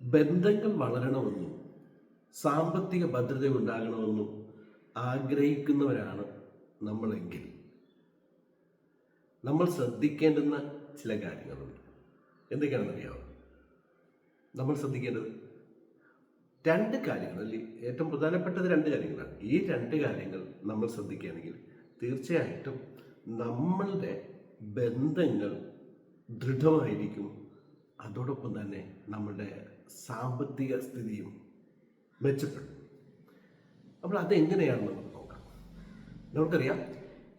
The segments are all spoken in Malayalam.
ബന്ധങ്ങൾ വളരണമെന്നും സാമ്പത്തിക ഭദ്രത ഉണ്ടാകണമെന്നും ആഗ്രഹിക്കുന്നവരാണ് നമ്മളെങ്കിൽ നമ്മൾ ശ്രദ്ധിക്കേണ്ടുന്ന ചില കാര്യങ്ങളുണ്ട്. എന്തൊക്കെയാണെന്നറിയാമോ? നമ്മൾ ശ്രദ്ധിക്കേണ്ടത് രണ്ട് കാര്യങ്ങൾ, അല്ലെ ഏറ്റവും പ്രധാനപ്പെട്ടത് രണ്ട് കാര്യങ്ങളാണ്. ഈ രണ്ട് കാര്യങ്ങൾ നമ്മൾ ശ്രദ്ധിക്കുകയാണെങ്കിൽ തീർച്ചയായിട്ടും നമ്മളുടെ ബന്ധങ്ങൾ ദൃഢമായിരിക്കും. അതോടൊപ്പം തന്നെ നമ്മുടെ സാമ്പത്തിക സ്ഥിതിയും മെച്ചപ്പെടും. അപ്പോൾ അതെങ്ങനെയാണെന്ന് നമുക്ക് നോക്കാം. നമുക്കറിയാം,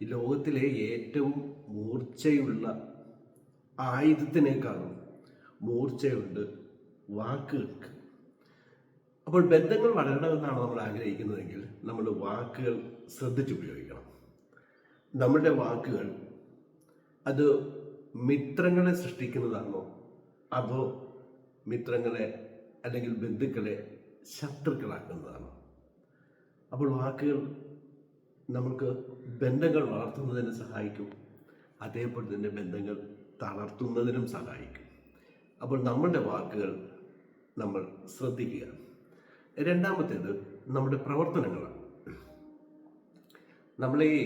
ഈ ലോകത്തിലെ ഏറ്റവും മൂർച്ചയുള്ള ആയുധത്തിനേക്കാളും മൂർച്ചയുണ്ട് വാക്കുകൾക്ക്. അപ്പോൾ ബന്ധങ്ങൾ വളരണമെന്നാണ് നമ്മൾ ആഗ്രഹിക്കുന്നതെങ്കിൽ നമ്മൾ വാക്കുകൾ ശ്രദ്ധിച്ചുപയോഗിക്കണം. നമ്മുടെ വാക്കുകൾ അത് മിത്രങ്ങളെ സൃഷ്ടിക്കുന്നതാണോ അതോ മിത്രങ്ങളെ അല്ലെങ്കിൽ ബന്ധുക്കളെ ശത്രുക്കളാക്കുന്നതാണോ? അപ്പോൾ വാക്കുകൾ നമുക്ക് ബന്ധങ്ങൾ വളർത്തുന്നതിന് സഹായിക്കും, അതേപോലെ തന്നെ ബന്ധങ്ങൾ തളർത്തുന്നതിനും സഹായിക്കും. അപ്പോൾ നമ്മളുടെ വാക്കുകൾ നമ്മൾ ശ്രദ്ധിക്കുക. രണ്ടാമത്തേത് നമ്മുടെ പ്രവർത്തനങ്ങളാണ്. നമ്മൾ ഈ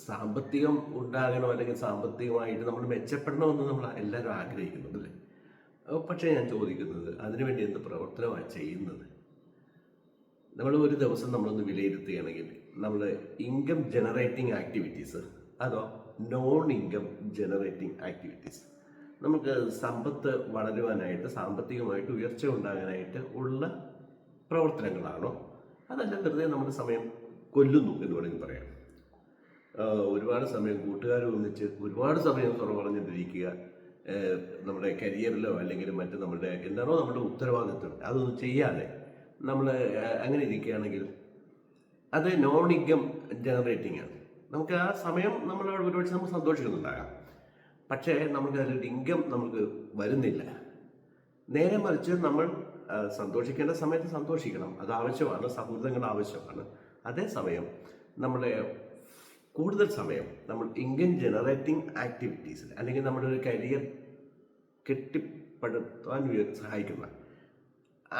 സാമ്പത്തികം ഉണ്ടാകണോ അല്ലെങ്കിൽ സാമ്പത്തികമായിട്ട് നമ്മൾ മെച്ചപ്പെടണമെന്ന് നമ്മൾ എല്ലാവരും ആഗ്രഹിക്കുന്നുണ്ട്, അല്ലേ? പക്ഷേ ഞാൻ ചോദിക്കുന്നത്, അതിനുവേണ്ടി എന്ത് പ്രവർത്തനമാണ് ചെയ്യുന്നത്? നമ്മൾ ഒരു ദിവസം നമ്മളൊന്ന് വിലയിരുത്തുകയാണെങ്കിൽ നമ്മൾ ഇൻകം ജനറേറ്റിംഗ് ആക്ടിവിറ്റീസ് അതോ നോൺ ഇൻകം ജനറേറ്റിംഗ് ആക്ടിവിറ്റീസ്, നമുക്ക് സമ്പത്ത് വളരുവാനായിട്ട് സാമ്പത്തികമായിട്ട് ഉയർച്ച ഉണ്ടാകാനായിട്ട് ഉള്ള പ്രവർത്തനങ്ങളാണോ, അതല്ല വെറുതെ നമ്മുടെ സമയം കൊല്ലുന്നു എന്ന് വേണമെങ്കിൽ പറയാം. ഒരുപാട് സമയം കൂട്ടുകാർ ഒന്നിച്ച് ഒരുപാട് സമയം തുറ പറഞ്ഞിട്ടിരിക്കുക, നമ്മുടെ കരിയറിലോ അല്ലെങ്കിൽ മറ്റ് നമ്മുടെ എന്താണോ നമ്മുടെ ഉത്തരവാദിത്വം അതൊന്നും ചെയ്യാതെ നമ്മൾ അങ്ങനെ ഇരിക്കുകയാണെങ്കിൽ അത് നോൺ ഇൻകം ജനറേറ്റിംഗ് ആണ്. നമുക്ക് ആ സമയം നമ്മൾ ഒരുപക്ഷെ നമുക്ക് സന്തോഷിക്കുന്നുണ്ടാകാം, പക്ഷേ നമുക്ക് അതിലൊരു ഇൻകം നമുക്ക് വരുന്നില്ല. നേരെ മറിച്ച് നമ്മൾ സന്തോഷിക്കേണ്ട സമയത്ത് സന്തോഷിക്കണം, അത് ആവശ്യമാണ്, സൗഹൃദങ്ങൾ ആവശ്യമാണ്. അതേസമയം നമ്മുടെ കൂടുതൽ സമയം നമ്മൾ ഇൻകം ജനറേറ്റിംഗ് ആക്ടിവിറ്റീസിൽ അല്ലെങ്കിൽ നമ്മുടെ ഒരു കരിയർ കെട്ടിപ്പടുത്താൻ സഹായിക്കുന്ന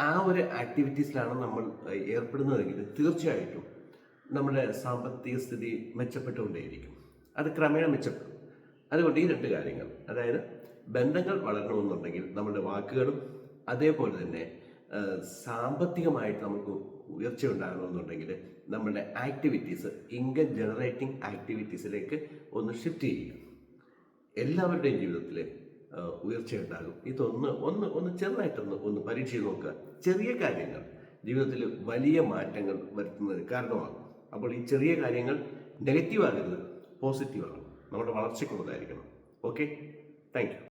ആ ഒരു ആക്ടിവിറ്റീസിലാണ് നമ്മൾ ഏർപ്പെടുന്നതെങ്കിൽ തീർച്ചയായിട്ടും നമ്മുടെ സാമ്പത്തിക സ്ഥിതി മെച്ചപ്പെട്ടുകൊണ്ടേയിരിക്കും, അത് ക്രമേണ മെച്ചപ്പെടും. അതുകൊണ്ട് ഈ രണ്ട് കാര്യങ്ങൾ, അതായത് ബന്ധങ്ങൾ വളരണമെന്നുണ്ടെങ്കിൽ നമ്മുടെ വാക്കുകളും അതേപോലെ തന്നെ സാമ്പത്തികമായിട്ട് നമുക്ക് ഉയർച്ച ഉണ്ടാകണമെന്നുണ്ടെങ്കിൽ നമ്മുടെ ആക്ടിവിറ്റീസ് ഇൻകം ജനറേറ്റിംഗ് ആക്ടിവിറ്റീസിലേക്ക് ഒന്ന് ഷിഫ്റ്റ് ചെയ്യുക. എല്ലാവരുടെയും ജീവിതത്തിൽ ഉയർച്ചയുണ്ടാകും. ഇതൊന്ന് ഒന്ന് ഒന്ന് ചെറുതായിട്ടൊന്ന് പരീക്ഷിച്ച് നോക്കുക. ചെറിയ കാര്യങ്ങൾ ജീവിതത്തിൽ വലിയ മാറ്റങ്ങൾ വരുത്തുന്നതിന് കാരണമാകും. അപ്പോൾ ഈ ചെറിയ കാര്യങ്ങൾ നെഗറ്റീവ് ആകരുത്, പോസിറ്റീവ് ആകണം, നമ്മുടെ വളർച്ചയ്ക്കുള്ളതായിരിക്കണം. Okay, thank you.